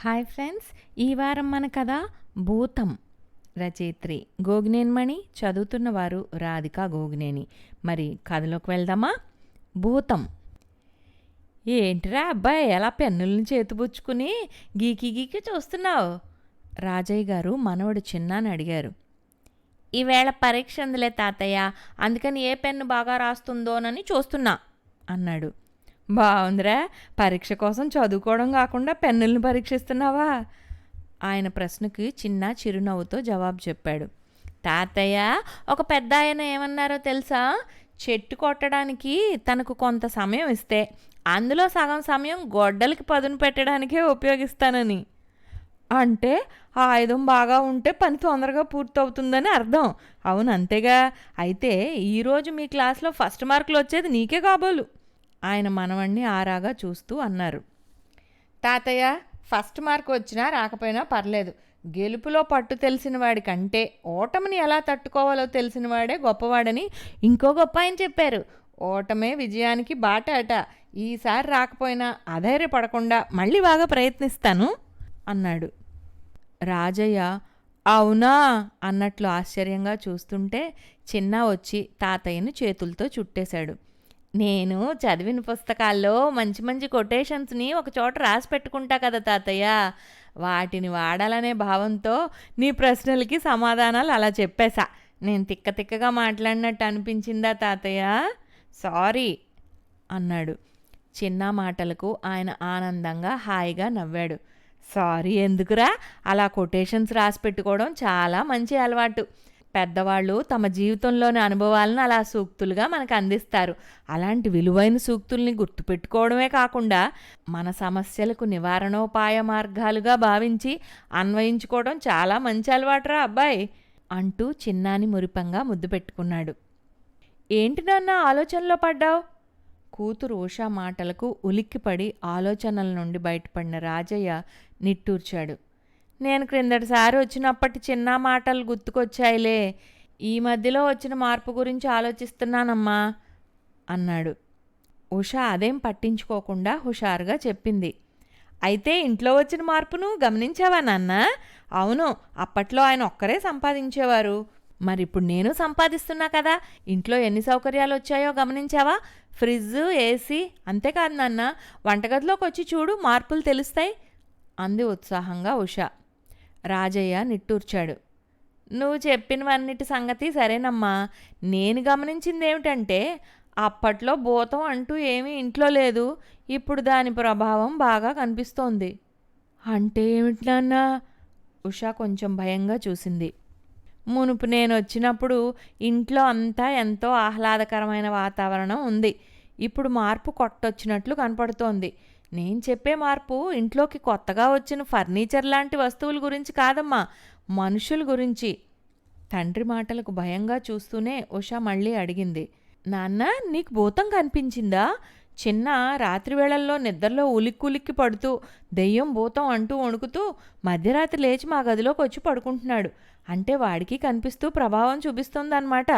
Hi friends, ఈ వారం మన కథ భూతం. రచయిత్రి గోగినేనిమణి, చదువుతున్నవారు రాధికా గోగినేని. మరి కథలోకి వెళ్దామా? భూతం. ఏంటిరా అబ్బాయి, ఎలా పెన్నుల్ని చేతిపుచ్చుకుని గీకి గీకి చూస్తున్నావు? రాజయ్య గారు మనవడు చిన్నాని అడిగారు. ఈవేళ పరీక్ష ఉందిలే తాతయ్య, అందుకని ఏ పెన్ను బాగా రాస్తుందోనని చూస్తున్నా అన్నాడు. బాగుందిరా, పరీక్ష కోసం చదువుకోవడం కాకుండా పెన్నుల్ని పరీక్షిస్తున్నావా? ఆయన ప్రశ్నకి చిన్న చిరునవ్వుతో జవాబు చెప్పాడు. తాతయ్య, ఒక పెద్ద ఆయన ఏమన్నారో తెలుసా? చెట్టు కొట్టడానికి తనకు కొంత సమయం ఇస్తే అందులో సగం సమయం గొడ్డలికి పదును పెట్టడానికే ఉపయోగిస్తానని. అంటే ఆ ఆయుధం బాగా ఉంటే పని తొందరగా పూర్తవుతుందని అర్థం. అవును, అంతేగా. అయితే ఈరోజు మీ క్లాస్లో ఫస్ట్ మార్కులు వచ్చేది నీకే కాబోలు. ఆయన మనవణ్ణి ఆరాగా చూస్తూ అన్నారు. తాతయ్య, ఫస్ట్ మార్క్ వచ్చినా రాకపోయినా పర్లేదు. గెలుపులో పట్టు తెలిసిన వాడి కంటే ఓటమిని ఎలా తట్టుకోవాలో తెలిసినవాడే గొప్పవాడని ఇంకో గొప్ప ఆయన చెప్పారు. ఓటమే విజయానికి బాట అట. ఈసారి రాకపోయినా అధైర్యపడకుండా మళ్ళీ బాగా ప్రయత్నిస్తాను అన్నాడు. రాజయ్య అవునా అన్నట్లు ఆశ్చర్యంగా చూస్తుంటే చిన్న వచ్చి తాతయ్యను చేతులతో చుట్టేశాడు. నేను చదివిన పుస్తకాల్లో మంచి మంచి కొటేషన్స్ని ఒక చోట రాసి పెట్టుకుంటా కదా తాతయ్య, వాటిని వాడాలనే భావంతో నీ ప్రశ్నలకి సమాధానాలు అలా చెప్పేశా. నేను తిక్క తిక్కగా మాట్లాడినట్టు అనిపించిందా తాతయ్య? సారీ అన్నాడు. చిన్న మాటలకు ఆయన ఆనందంగా హాయిగా నవ్వాడు. సారీ ఎందుకురా, అలా కొటేషన్స్ రాసి పెట్టుకోవడం చాలా మంచి అలవాటు. పెద్దవాళ్ళు తమ జీవితంలోని అనుభవాలను అలా సూక్తులుగా మనకు అందిస్తారు. అలాంటి విలువైన సూక్తుల్ని గుర్తుపెట్టుకోవడమే కాకుండా మన సమస్యలకు నివారణోపాయ మార్గాలుగా భావించి అన్వయించుకోవడం చాలా మంచి అలవాటురా అబ్బాయి అంటూ చిన్నాని మురిపంగా ముద్దు పెట్టుకున్నాడు. ఏంటి నాన్న ఆలోచనలో పడ్డావు? కూతురు ఉషా మాటలకు ఉలిక్కిపడి ఆలోచనల నుండి బయటపడిన రాజయ్య నిట్టూర్చాడు. నేను క్రిందటిసారి వచ్చినప్పటి చిన్న మాటలు గుర్తుకొచ్చాయిలే. ఈ మధ్యలో వచ్చిన మార్పు గురించి ఆలోచిస్తున్నానమ్మా అన్నాడు. ఉషా అదేం పట్టించుకోకుండా హుషారుగా చెప్పింది. అయితే ఇంట్లో వచ్చిన మార్పును గమనించావా నాన్న? అవును, అప్పట్లో ఆయన ఒక్కరే సంపాదించేవారు. మరి ఇప్పుడు నేను సంపాదిస్తున్నా కదా. ఇంట్లో ఎన్ని సౌకర్యాలు వచ్చాయో గమనించావా? Fridge, AC. అంతేకాదు నాన్న, వంటగదిలోకి వచ్చి చూడు, మార్పులు తెలుస్తాయి అంది ఉత్సాహంగా ఉషా. రాజయ్య నిట్టూర్చాడు. నువ్వు చెప్పినవన్నిటి సంగతి సరేనమ్మా. నేను గమనించిందేమిటంటే అప్పట్లో భూతం అంటూ ఏమీ ఇంట్లో లేదు. ఇప్పుడు దాని ప్రభావం బాగా కనిపిస్తోంది. అంటే ఏమిటి నాన్న? ఉషా కొంచెం భయంగా చూసింది. మునుపు నేను వచ్చినప్పుడు ఇంట్లో అంతా ఎంతో ఆహ్లాదకరమైన వాతావరణం ఉంది. ఇప్పుడు మార్పు కొట్టొచ్చినట్లు కనపడుతోంది. నేను చెప్పే మార్పు ఇంట్లోకి కొత్తగా వచ్చిన ఫర్నిచర్ లాంటి వస్తువుల గురించి కాదమ్మా, మనుషుల గురించి. తండ్రి మాటలకు భయంగా చూస్తూనే ఉషా మళ్ళీ అడిగింది. నాన్న, నీకు భూతం కనిపించిందా? చిన్న రాత్రి వేళల్లో నిద్రలో ఉలిక్కి పడుతూ దెయ్యం భూతం అంటూ వణుకుతూ మధ్యరాత్రి లేచి మా గదిలోకి వచ్చి పడుకుంటున్నాడు. అంటే వాడికి కనిపిస్తూ ప్రభావం చూపిస్తోందన్నమాట,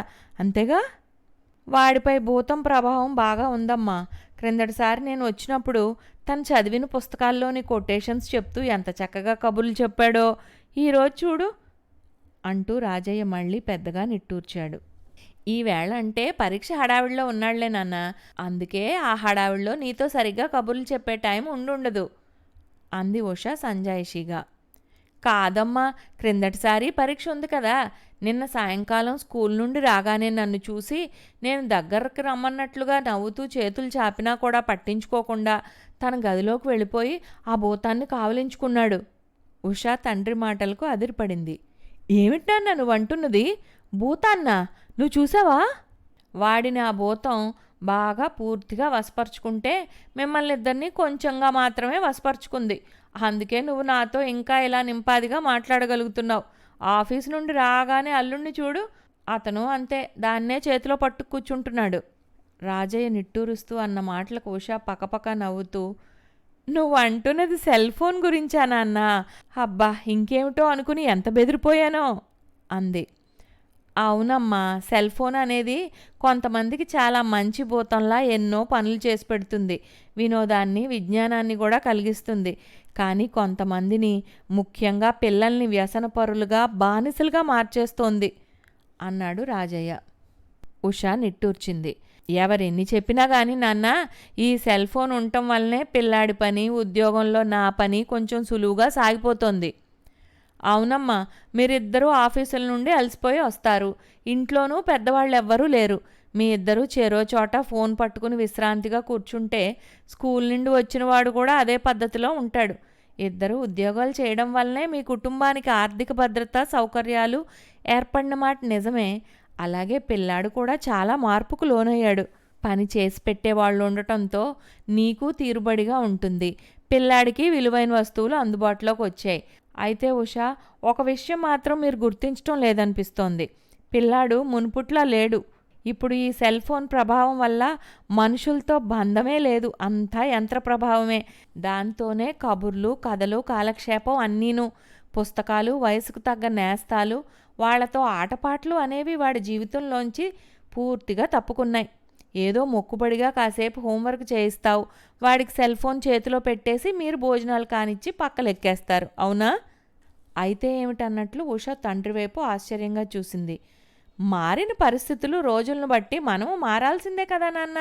అంతేగా? వాడిపై భూతం ప్రభావం బాగా ఉందమ్మా. క్రిందటిసారి నేను వచ్చినప్పుడు తను చదివిన పుస్తకాల్లోని కొటేషన్స్ చెప్తూ ఎంత చక్కగా కబుర్లు చెప్పాడో. ఈరోజు చూడు అంటూ రాజయ్య మళ్ళీ పెద్దగా నిట్టూర్చాడు. ఈవేళ అంటే పరీక్ష హడావిడిలో ఉన్నాడులే నాన్న, అందుకే ఆ హడావిడిలో నీతో సరిగ్గా కబుర్లు చెప్పే టైం ఉండుండదు అంది ఉషా సంజాయిషిగా. కాదమ్మా, క్రిందటిసారి పరీక్ష ఉంది కదా. నిన్న సాయంకాలం స్కూల్ నుండి రాగానే నన్ను చూసి నేను దగ్గరకు రమ్మన్నట్లుగా నవ్వుతూ చేతులు చాపినా కూడా పట్టించుకోకుండా తన గదిలోకి వెళ్ళిపోయి ఆ భూతాన్ని కావలించుకున్నాడు. ఉషా తండ్రి మాటలకు అదిరిపడింది. ఏమిటి నాన్న నువ్వు అంటున్నది? భూతాన్నా? నువ్వు చూసావా? వాడిని ఆ భూతం బాగా పూర్తిగా వశపరుచుకుంటే మిమ్మల్ని ఇద్దరినీ కొంచెంగా మాత్రమే వశపరుచుకుంది. అందుకే నువ్వు నాతో ఇంకా ఇలా నింపాదిగా మాట్లాడగలుగుతున్నావు. ఆఫీస్ నుండి రాగానే అల్లుణ్ణి చూడు, అతను అంతే, దాన్నే చేతిలో పట్టు కూర్చుంటున్నాడు. రాజయ్య నిట్టూరుస్తూ అన్న మాటలకు ఉషా పకపక నవ్వుతూ, నువ్వు అంటున్నది సెల్ ఫోన్ గురించా నాన్న? అబ్బా, ఇంకేమిటో అనుకుని ఎంత బెదిరిపోయానో అంది. అవునమ్మా, సెల్ ఫోన్ అనేది కొంతమందికి చాలా మంచి భూతంలా ఎన్నో పనులు చేసి పెడుతుంది. వినోదాన్ని, విజ్ఞానాన్ని కూడా కలిగిస్తుంది. కానీ కొంతమందిని, ముఖ్యంగా పిల్లల్ని వ్యసనపరులుగా, బానిసలుగా మార్చేస్తోంది అన్నాడు రాజయ్య. ఉష నిట్టూర్చింది. ఎవరెన్ని చెప్పినా గాని నాన్న, ఈ సెల్ ఫోన్ ఉండటం వల్లనే పిల్లాడి పని, ఉద్యోగంలో నా పని కొంచెం సులువుగా సాగిపోతోంది. అవునమ్మా, మీరిద్దరూ ఆఫీసుల నుండి అలసిపోయి వస్తారు. ఇంట్లోనూ పెద్దవాళ్ళెవ్వరూ లేరు. మీ ఇద్దరూ చెరో చోట ఫోన్ పట్టుకుని విశ్రాంతిగా కూర్చుంటే స్కూల్ నుండి వచ్చినవాడు కూడా అదే పద్ధతిలో ఉంటాడు. ఇద్దరు ఉద్యోగాలు చేయడం వల్లనే మీ కుటుంబానికి ఆర్థిక భద్రత, సౌకర్యాలు ఏర్పడిన మాట నిజమే. అలాగే పిల్లాడు కూడా చాలా మార్పుకు లోనయ్యాడు. పని చేసి పెట్టేవాళ్ళు ఉండటంతో నీకు తీరుబడిగా ఉంటుంది. పిల్లాడికి విలువైన వస్తువులు అందుబాటులోకి వచ్చాయి. అయితే ఉషా, ఒక విషయం మాత్రం మీరు గుర్తించడం లేదనిపిస్తోంది. పిల్లాడు మునుపుట్లా లేడు. ఇప్పుడు ఈ సెల్ ఫోన్ ప్రభావం వల్ల మనుషులతో బంధమే లేదు, అంతా యంత్ర ప్రభావమే. దాంతోనే కబుర్లు, కథలు, కాలక్షేపం అన్నీను. పుస్తకాలు, వయసుకు తగ్గ నేస్తాలు, వాళ్లతో ఆటపాటలు అనేవి వాడి జీవితంలోంచి పూర్తిగా తప్పుకున్నాయి. ఏదో మొక్కుబడిగా కాసేపు హోంవర్క్ చేయిస్తావు, వాడికి సెల్ ఫోన్ చేతిలో పెట్టేసి మీరు భోజనాలు కానిచ్చి పక్కలెక్కేస్తారు, అవునా? అయితే ఏమిటన్నట్లు ఉష తండ్రి వైపు ఆశ్చర్యంగా చూసింది. మారిన పరిస్థితులు, రోజులను బట్టి మనము మారాల్సిందే కదా నాన్న.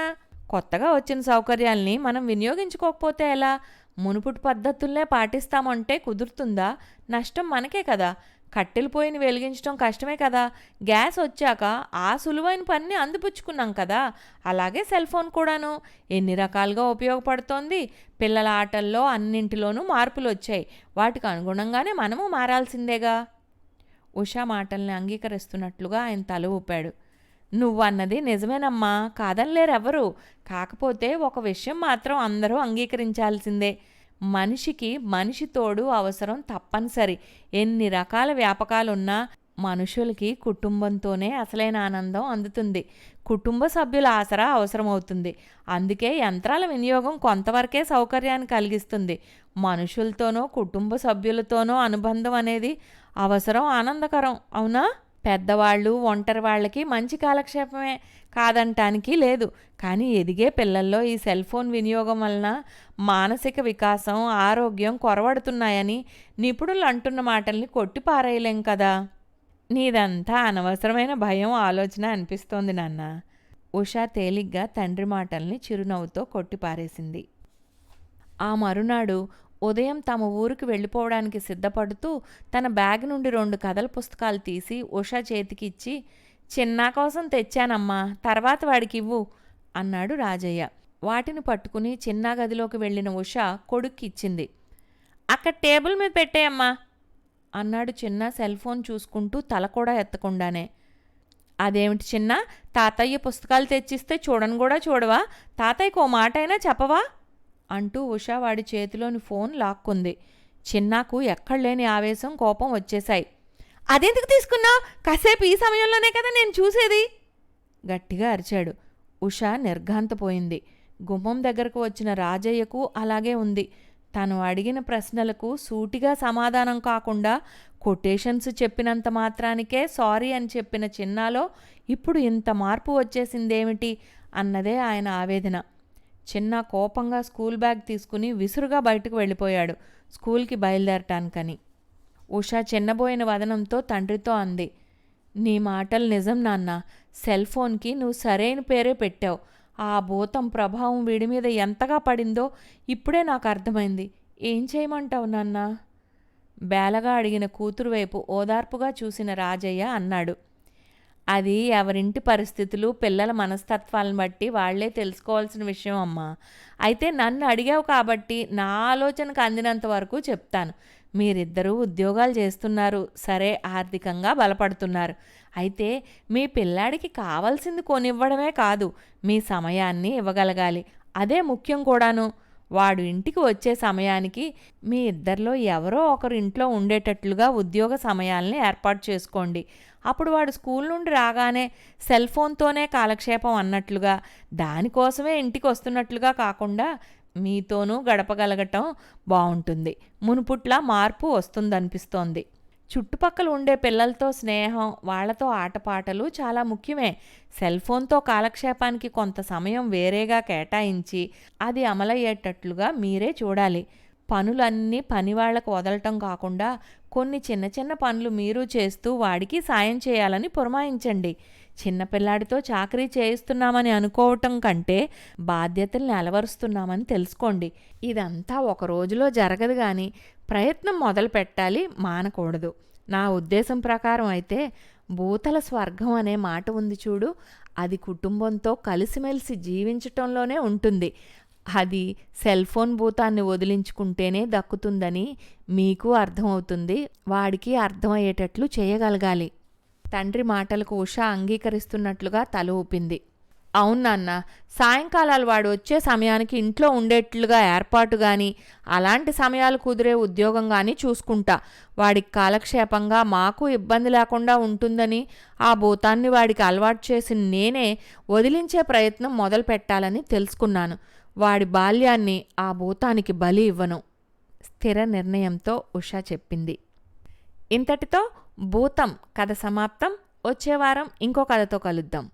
కొత్తగా వచ్చిన సౌకర్యాల్ని మనం వినియోగించుకోకపోతే ఎలా? మునుపుటి పద్ధతుల్నే పాటిస్తామంటే కుదురుతుందా? నష్టం మనకే కదా. కట్టెలు పొయ్యిని వెలిగించడం కష్టమే కదా. గ్యాస్ వచ్చాక ఆ సులువైన పనిని అందిపుచ్చుకున్నాం కదా. అలాగే సెల్ ఫోన్ కూడాను ఎన్ని రకాలుగా ఉపయోగపడుతోంది. పిల్లల ఆటల్లో అన్నింటిలోనూ మార్పులు వచ్చాయి. వాటికి అనుగుణంగానే మనము మారాల్సిందేగా. ఉషా మాటల్ని అంగీకరిస్తున్నట్లుగా ఆయన తల ఊపాడు. నువ్వన్నది నిజమేనమ్మా, కాదనలేరెవ్వరు. కాకపోతే ఒక విషయం మాత్రం అందరూ అంగీకరించాల్సిందే. మనిషికి మనిషి తోడు అవసరం తప్పనిసరి. ఎన్ని రకాల వ్యాపకాలున్నా మనుషులకి కుటుంబంతోనే అసలైన ఆనందం అందుతుంది. కుటుంబ సభ్యుల ఆసరా అవసరమవుతుంది. అందుకే యంత్రాల వినియోగం కొంతవరకే సౌకర్యాన్ని కలిగిస్తుంది. మనుషులతోనో కుటుంబ సభ్యులతోనో అనుబంధం అనేది అవసరం, ఆనందకరం, అవునా? పెద్దవాళ్ళు, ఒంటరి వాళ్ళకి మంచి కాలక్షేపమే, కాదంటానికి లేదు. కానీ ఎదిగే పిల్లల్లో ఈ సెల్ ఫోన్ వినియోగం వలన మానసిక వికాసం, ఆరోగ్యం కొరవడుతున్నాయని నిపుణులు అంటున్న మాటల్ని కొట్టిపారేయలేం కదా. నీదంతా అనవసరమైన భయం, ఆలోచన అనిపిస్తోంది నాన్న. ఉషా తేలిగ్గా తండ్రి మాటల్ని చిరునవ్వుతో కొట్టిపారేసింది. ఆ మరునాడు ఉదయం తమ ఊరికి వెళ్ళిపోవడానికి సిద్ధపడుతూ తన బ్యాగ్ నుండి 2 కథల పుస్తకాలు తీసి ఉషా చేతికిచ్చి, చిన్నా కోసం తెచ్చానమ్మా, తర్వాత వాడికివ్వు అన్నాడు రాజయ్య. వాటిని పట్టుకుని చిన్నా గదిలోకి వెళ్ళిన ఉష కొడుక్కి ఇచ్చింది. అక్కడ టేబుల్ మీద పెట్టేయమ్మా అన్నాడు చిన్న సెల్ ఫోన్ చూసుకుంటూ, తల కూడా ఎత్తకుండానే. అదేమిటి చిన్న, తాతయ్య పుస్తకాలు తెచ్చిస్తే చూడను కూడా చూడవా? తాతయ్యకు ఓ మాట అయినా చెప్పవా అంటూ ఉష వాడి చేతిలోని ఫోన్ లాక్కుంది. చిన్నాకు ఎక్కడలేని ఆవేశం, కోపం వచ్చేశాయి. అదెందుకు తీసుకున్నావు? కాసేపు ఈ సమయంలోనే కదా నేను చూసేది గట్టిగా అరిచాడు. ఉష నిర్ఘాంతపోయింది. గుమ్మం దగ్గరకు వచ్చిన రాజయ్యకు అలాగే ఉంది. తను అడిగిన ప్రశ్నలకు సూటిగా సమాధానం కాకుండా కొటేషన్స్ చెప్పినంత మాత్రానికే సారీ అని చెప్పిన చిన్నాలో ఇప్పుడు ఇంత మార్పు వచ్చేసిందేమిటి అన్నదే ఆయన ఆవేదన. చిన్న కోపంగా స్కూల్ బ్యాగ్ తీసుకుని విసురుగా బయటకు వెళ్ళిపోయాడు, స్కూల్కి బయలుదేరటానికని. ఉష చిన్నబోయిన వదనంతో తండ్రితో అంది. నీ మాటలు నిజం నాన్న. సెల్ ఫోన్కి నువ్వు సరైన పేరే పెట్టావు. ఆ భూతం ప్రభావం వీడి మీద ఎంతగా పడిందో ఇప్పుడే నాకు అర్థమైంది. ఏం చేయమంటావు నాన్న? బేలగా అడిగిన కూతురు వైపు ఓదార్పుగా చూసిన రాజయ్య అన్నాడు. అది ఎవరింటి పరిస్థితులు, పిల్లల మనస్తత్వాలను బట్టి వాళ్లే తెలుసుకోవాల్సిన విషయం అమ్మా. అయితే నన్ను అడిగావు కాబట్టి నా ఆలోచనకు అందినంత వరకు చెప్తాను. మీరిద్దరూ ఉద్యోగాలు చేస్తున్నారు, సరే, ఆర్థికంగా బలపడుతున్నారు. అయితే మీ పిల్లాడికి కావాల్సింది కొనివ్వడమే కాదు, మీ సమయాన్ని ఇవ్వగలగాలి. అదే ముఖ్యం కూడాను. వాడు ఇంటికి వచ్చే సమయానికి మీ ఇద్దరిలో ఎవరో ఒకరు ఇంట్లో ఉండేటట్లుగా ఉద్యోగ సమయాల్ని ఏర్పాటు చేసుకోండి. అప్పుడు వాడు స్కూల్ నుండి రాగానే సెల్ ఫోన్తోనే కాలక్షేపం అన్నట్లుగా, దానికోసమే ఇంటికి వస్తున్నట్లుగా కాకుండా మీతోనూ గడపగలగటం బాగుంటుంది. మునుపుట్లా మార్పు వస్తుందనిపిస్తోంది. చుట్టుపక్కల ఉండే పిల్లలతో స్నేహం, వాళ్ళతో ఆటపాటలు చాలా ముఖ్యమే. సెల్ ఫోన్తో కాలక్షేపానికి కొంత సమయం వేరేగా కేటాయించి అది అమలయ్యేటట్లుగా మీరే చూడాలి. పనులన్నీ పనివాళ్లకు వదలటం కాకుండా కొన్ని చిన్న చిన్న పనులు మీరు చేస్తూ వాడికి సాయం చేయాలని పురమాయించండి. చిన్నపిల్లాడితో చాకరీ చేయిస్తున్నామని అనుకోవటం కంటే బాధ్యతల్ని అలవరుస్తున్నామని తెలుసుకోండి. ఇదంతా ఒక రోజులో జరగదు కానీ ప్రయత్నం మొదలు పెట్టాలి, మానకూడదు. నా ఉద్దేశం ప్రకారం అయితే భూతల స్వర్గం అనే మాట ఉంది చూడు, అది కుటుంబంతో కలిసిమెలిసి జీవించటంలోనే ఉంటుంది. అది సెల్ ఫోన్ భూతాన్ని వదిలించుకుంటేనే దక్కుతుందని మీకు అర్థమవుతుంది. వాడికి అర్థమయ్యేటట్లు చేయగలగాలి. తండ్రి మాటలకు ఉష అంగీకరిస్తున్నట్లుగా తల ఊపింది. అవును నాన్న, సాయంకాలాలు వాడు వచ్చే సమయానికి ఇంట్లో ఉండేట్లుగా ఏర్పాటు కానీ, అలాంటి సమయాలు కుదిరే ఉద్యోగం కానీ చూసుకుంటా. వాడికి కాలక్షేపంగా మాకు ఇబ్బంది లేకుండా ఉంటుందని ఆ భూతాన్ని వాడికి అలవాటు చేసి నేనే వదిలించే ప్రయత్నం మొదలు పెట్టాలని తెలుసుకున్నాను. వాడి బాల్యాన్ని ఆ భూతానికి బలి ఇవ్వను. స్థిర నిర్ణయంతో ఉష చెప్పింది. ఇంతటితో భూతం కథ సమాప్తం. వచ్చే వారం ఇంకో కథతో కలుద్దాం.